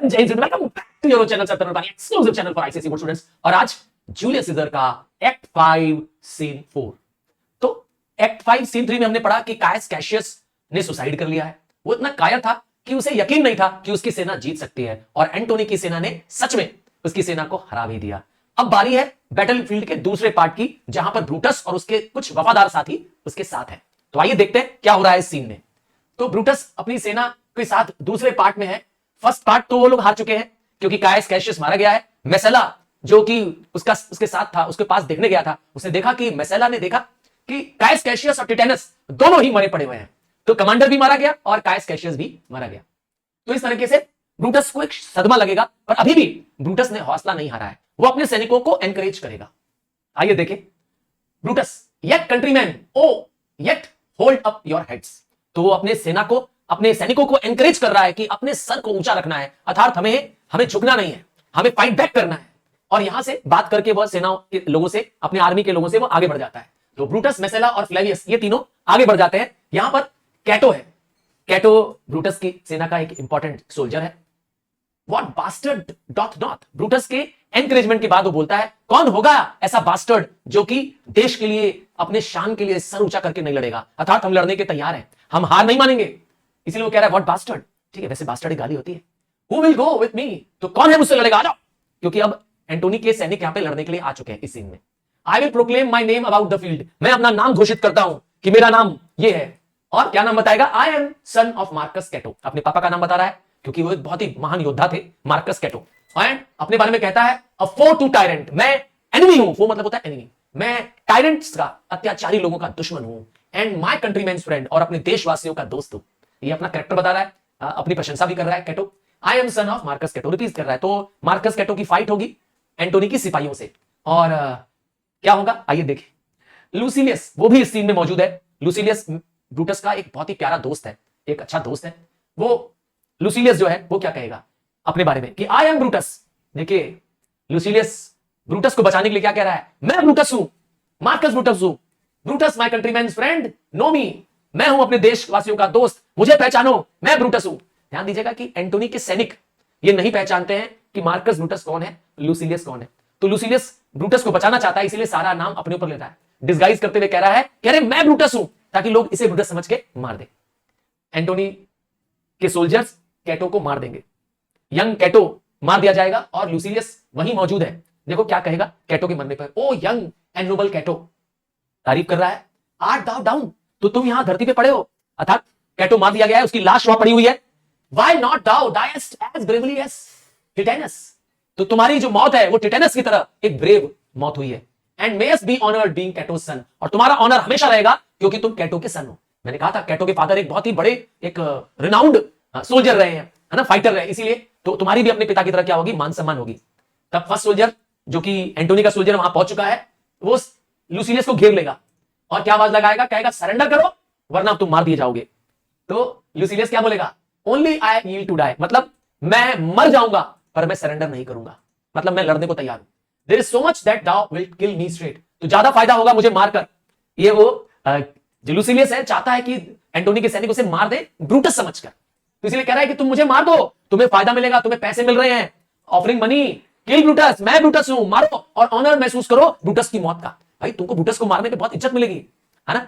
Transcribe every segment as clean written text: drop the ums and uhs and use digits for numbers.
Welcome back to your channel sir Tarun Pani, exclusive channel for ICSE board students. और आज Julius Caesar का act 5 scene 4। तो act 5 scene 3 में हमने पढ़ा कि कायस कैशियस ने सुसाइड कर लिया है। वो इतना कायर था कि उसे यकीन नहीं था कि उसकी सेना जीत सकती है, और एंटोनी की सेना ने सच में उसकी सेना को हरा भी दिया। अब बारी है बैटलफील्ड के दूसरे पार्ट की, जहां पर ब्रूटस और उसके कुछ वफादार साथी उसके साथ हैं। तो आइए देखते हैं क्या हो रहा है इस सीन में। तो ब्रूटस अपनी सेना के साथ दूसरे पार्ट में है। फर्स्ट पार्ट तो वो लोग हार चुके हैं क्योंकि कायस कैशियस मारा गया है। मेसेला जो कि उसके साथ था, उसके पास देखने गया था, उसने देखा कि मेसेला ने देखा कि कायस कैशियस और टिटेनस दोनों ही मरे पड़े हुए हैं। तो कमांडर भी मारा गया और कायस कैशियस भी मारा गया। तो इस तरीके से ब्रूटस को एक सदमा लगेगा, पर अभी भी ब्रूटस ने हौसला नहीं हारा है। वो अपने सैनिकों को एनकरेज करेगा। आइए देखें। Brutus, yet countrymen, O yet hold up your heads. तो वो अपने सेना को, अपने सैनिकों को एनकरेज कर रहा है कि अपने सर को ऊंचा रखना है, अर्थात हमें झुकना नहीं है, हमें फाइट बैक करना है। और यहां से बात करके वह सेना के लोगों से, अपने आर्मी के लोगों से वो आगे बढ़ जाता है। तो ब्रूटस, मेसेला और फ्लेवियस ये तीनों आगे बढ़ जाते हैं। यहां पर कैटो है। कैटो ब्रूटस की सेना का एक इंपॉर्टेंट सोल्जर है। What bastard doth not. Brutus के एनकरेजमेंट के बाद वो बोलता है, कौन होगा ऐसा बास्टर्ड जो कि देश के लिए, अपने शान के लिए सर ऊंचा करके नहीं लड़ेगा, अर्थात हम लड़ने के तैयार हैं, हम हार नहीं मानेंगे। इसलिए वो कह रहा है व्हाट बास्टर्ड। ठीक है, वैसे बास्टर्ड एक गाली होती है। Who will go with me, तो कौन है मुझसे लड़ेगा, आ जाओ। क्योंकि अब एंटोनी के सैनिक यहां पे लड़ने के लिए आ चुके हैं इस सीन में। I will proclaim my name about the field. मैं अपना नाम घोषित करता हूं कि मेरा नाम ये है। और क्या नाम बताएगा? I am son of Marcus Cato. अपने पापा का नाम बता रहा है क्योंकि वो एक बहुत ही महान योद्धा थे, मार्कस कैटो। एंड अपने बारे में कहता है अ फो टू टायरेंट। मैं एनिमी हूं। वो मतलब होता है एनिमी। मैं टायरेंट्स का, अत्याचारी लोगों का दुश्मन हूं। एंड माय कंट्रीमैन्स फ्रेंड, और अपने देशवासियों का दोस्त हूं। ये अपना कैरेक्टर बता रहा है, अपनी प्रशंसा भी कर रहा है Cato. I am son of Marcus Cato repeat कर रहा है। तो मार्कस कैटो की फाइट होगी एंटोनी की सिपाहियों से, और क्या होगा आइए देखें। लूसिलियस वो भी इस सीन में मौजूद है। लूसिलियस ब्रूटस का एक बहुत ही प्यारा दोस्त है, एक अच्छा दोस्त है। वो लूसिलियस जो है वो क्या कहेगा अपने बारे में कि आई एम ब्रूटस। देखिए, लूसिलियस ब्रूटस को बचाने के लिए क्या कह रहा है? मैं ब्रूटस हूं, मार्कस ब्रूटस हूं। ब्रूटस माय कंट्रीमैन्स फ्रेंड, नो मी। मैं हूं अपने देशवासियों का दोस्त, मुझे पहचानो, मैं ब्रूटस हूं। ध्यान दीजिएगा कि एंटोनी के सैनिक ये नहीं पहचानते हैं कि मार्कस ब्रूटस कौन है, लूसिलियस कौन है। तो लूसिलियस ब्रूटस को बचाना चाहता है, इसीलिए सारा नाम अपने ऊपर लेता है, डिस्गाइज करते हुए कह रहा है कि अरे मैं ब्रूटस हूं, ताकि लोग इसे ब्रूटस समझ के मार दे। एंटोनी के सोल्जर्स कैटो को मार देंगे। यंग कैटो मार दिया जाएगा और लूसिलियस वहीं मौजूद है। देखो क्या कहेगा कैटो के मरने पर। ओ यंग एंड नोबल कैटो, तारीफ कर रहा है। आर्ट दाउ डाउन, तो तुम यहां धरती पे पड़े हो, अर्थात कैटो मार दिया गया है, उसकी लाश वहां पड़ी हुई है। Why not thou diest as bravely as Titinius, तो तुम्हारी जो मौत है वो टिटेनस की तरह एक ब्रेव मौत हुई है। एंड मेयस्ट बी ऑनर्ड बीइंग कैटोस सन, और तुम्हारा ऑनर हमेशा रहेगा क्योंकि तुम कैटो के सन हो। मैंने कहा था कैटो के फादर एक बहुत ही बड़े, एक रिनाउंड सोल्जर रहे हैं, है ना, फाइटर रहे, इसीलिए तो तुम्हारी भी अपने पिता की तरह क्या होगी, मान सम्मान होगी। तब फर्स्ट सोल्जर जो कि एंटोनी का सोल्जर वहां पहुंच चुका है, वो लूसिलियस को घेर लेगा और क्या आवाज लगाएगा, कहेगा सरेंडर करो वरना तुम मार दिए जाओगे। तो लूसिलियस क्या बोलेगा? Only I yield to die, मतलब मैं मर जाऊंगा पर मैं सरेंडर नहीं करूंगा, मतलब मैं लड़ने को तैयार हूं। There is so much that thou will kill me straight, तो ज्यादा फायदा होगा मुझे मारकर। ये वो जो लूसिलियस है चाहता है कि एंटोनी के सैनिक उसे मार दे ब्रूटस समझकर, तो इसलिए कह रहा है कि तुम मुझे मार दो, तुम्हें फायदा मिलेगा, तुम्हें पैसे मिल रहे हैं, ऑफरिंग मनी, किल ब्रूटस, मैं ब्रूटस हूं, मारो और ऑनर महसूस करो ब्रूटस की मौत का। भाई तुमको ब्रूटस को मारने पे बहुत इज्जत मिलेगी, है ना,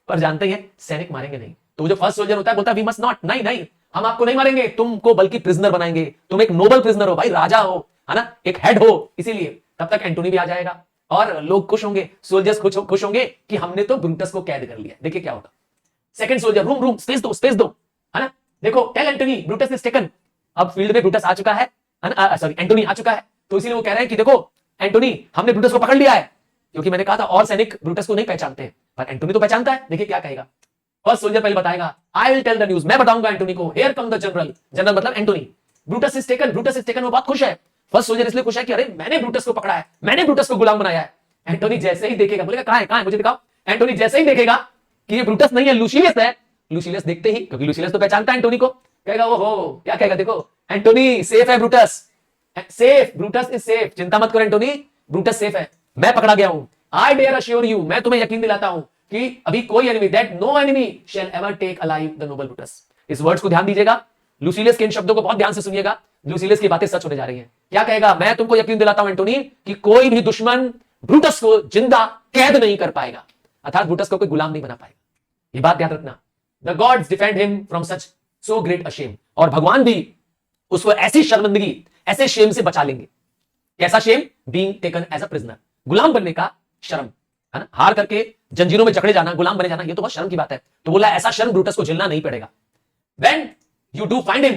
पर जानते हैं सैनिक मारेंगे नहीं। तो जो फर्स्ट सोल्जर होता है बोलता है वी मस्ट नॉट, नहीं नहीं, हम आपको नहीं मारेंगे, तुमको बल्कि प्रिजनर बनाएंगे, तुम एक नोबल प्रिजनर हो भाई, राजा हो, है ना, एक हेड हो, इसीलिए। तब तक एंटोनी भी आ जाएगा और लोग खुश होंगे, सोल्जर्स खुश होंगे कि हमने तो ब्रूटस को कैद कर लिया। देखिए क्या होगा। सेकंड सोल्जर, रूम स्पेस दो, है ना, देखो tell Antony Brutus is taken. अब फील्ड में ब्रूटस आ चुका है, सॉरी एंटोनी आ चुका है, तो इसीलिए वो कह रहे हैं कि देखो एंटोनी, हमने ब्रूटस को पकड़ लिया है। क्योंकि मैंने कहा था और सैनिक ब्रूटस को नहीं पहचानते हैं, पर एंटोनी तो पहचानता है। देखिए क्या कहेगा। फर्स्ट सोल्जर पहले बताएगा, I will tell the news, मैं बताऊंगा एंटोनी को, here come the general, general मतलब Antony, Brutus is taken, Brutus is taken. वो बहुत खुश है। फर्स्ट सोल्जर इसलिए खुश है कि अरे मैंने ब्रूटस को पकड़ा है, मैंने ब्रूटस को गुलाम बनाया है। एंटोनी जैसे ही देखेगा, बोलेगा कहां है मुझे दिखाओ। एंटोनी जैसे ही देखेगा कि ये ब्रूटस नहीं है, लूसिलियस है, लूसिलियस देखते ही, क्योंकि लूसिलियस तो पहचानता है एंटोनी को, कहेगा वो हो, क्या कहेगा, देखो एंटोनी सेफ है, Brutus safe, Brutus is safe, चिंता मत करो एंटोनी, ब्रूटस सेफ है, मैं पकड़ा गया हूं। आई डेयर अश्योर यू, मैं तुम्हें यकीन दिलाता हूं कि अभी कोई enemy, that no enemy shall ever take alive the noble Brutus. इस वर्ड्स को ध्यान दीजिएगा, लूसिलियस के इन शब्दों को बहुत ध्यान से सुनिएगा। लूसिलियस की बातें सच होने जा रही हैं। क्या कहेगा? मैं तुमको यकीन दिलाता हूं एंटोनी कि कोई भी दुश्मन ब्रूटस को जिंदा कैद नहीं कर पाएगा, अर्थात ब्रूटस को कोई गुलाम नहीं बना पाएगा। ये बात याद रखना। The gods defend him from such so great a shame, और भगवान भी उसको ऐसी शर्मिंदगी, ऐसे शेम से बचा लेंगे। कैसा shame? Being taken as a prisoner, गुलाम बनने का शर्म, है ना, हार करके जंजीरों में जकड़े जाना, गुलाम बने जाना, ये तो बहुत शर्म की बात है। तो बोला ऐसा शर्म ब्रूटस को झेलना नहीं पड़ेगा। When you do find him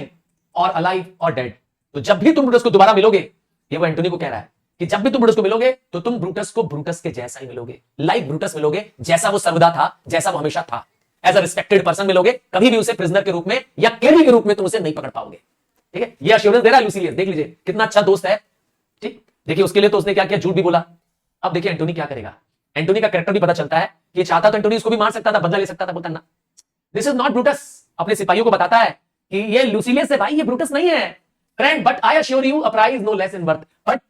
or alive or dead, तो जब भी तुम ब्रूटस को दोबारा मिलोगे, ये वो एंटोनी को कह रहा है कि जब भी तुम ब्रूटस को मिलोगे तो तुम ब्रूटस को ब्रूटस के जैसा ही मिलोगे, लाइक ब्रूटस मिलोगे, जैसा वो सर्वदा था, जैसा वो हमेशा था। एज अ रिस्पेक्टेड पर्सन मिलोगे, कभी भी उसे प्रिजनर के रूप में या कैदी के रूप में तुम उसे नहीं पकड़ पाओगे। ठीक है, ये अश्योरेंस दे रहा है लूसिलियस। देख लीजिए कितना अच्छा दोस्त है। ठीक, देखिए उसके लिए तो उसने क्या किया, झूठ भी बोला। अब देखिए एंटोनी क्या करेगा। एंटोनी का कैरेक्टर भी पता चलता है कि चाहता तो एंटोनी उसको भी मार सकता था, बदला ले सकता था, बोलता ना दिस इज नॉट ब्रूटस। अपने सिपाहियों को बताता है कि ये लूसिलियस है भाई, ये ब्रूटस नहीं है friend, but I assure you a prize no less in worth. But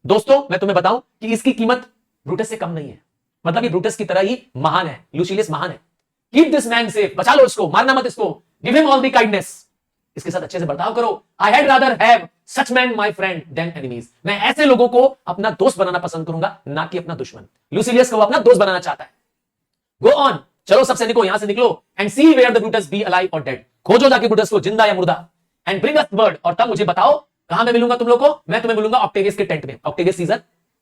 दोस्तों मैं तुम्हें बताऊं कि इसकी कीमत ब्रूटस से कम नहीं है, मतलब ये ब्रूटस की तरह ही महान है, लूसिलियस महान है। कीप दिस मैन सेफ, बचा लो इसको, मारना मत इसको। Give him all the kindness, इसके साथ अच्छे से बर्ताव करो। I had rather have such man my friend than enemies, मैं ऐसे लोगों को अपना दोस्त बनाना पसंद करूंगा, ना कि अपना दुश्मन। लूसिलियस को अपना दोस्त बनाना चाहता है। गो ऑन, चलो सब सैनिकों यहां से निकलो, and see where the Brutus be alive और डेड, खोजो जाके ब्रूटस को, जिंदा या मुर्दा। एंड ब्रिंग अस वर्ड, और तब मुझे बताओ कहां मैं मिलूंगा तुम लोग को। मैं तुम्हें मिलूंगा ऑक्टेवियस के टेंट में। ऑक्टेवियस सीजर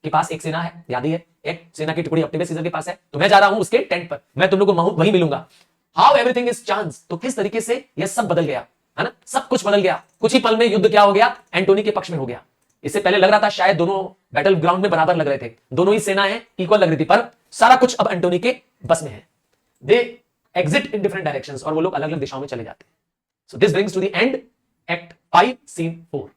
के पास एक सेना है, याद ही है, एक सेना की टुकड़ी ऑक्टेवियस सीजर के पास है, तो मैं जा रहा हूं उसके टेंट पर, मैं तुम लोग को वहीं मिलूंगा। हाउ एवरीथिंग इज चांस, तो किस तरीके से यह सब बदल गया, है ना, सब कुछ बदल गया। कुछ ही पल में युद्ध क्या हो गया, एंटोनी के पक्ष में हो गया। इससे पहले लग रहा था शायद दोनों बैटल ग्राउंड में बराबर लग रहे थे, दोनों ही सेनाएं इक्वल लग रही थी, पर सारा कुछ अब एंटोनी के बस में है। दे एग्जिट इन डिफरेंट डायरेक्शंस, और वो लोग अलग अलग दिशाओं में चले जाते हैं। So this brings to the end act 5 scene 4।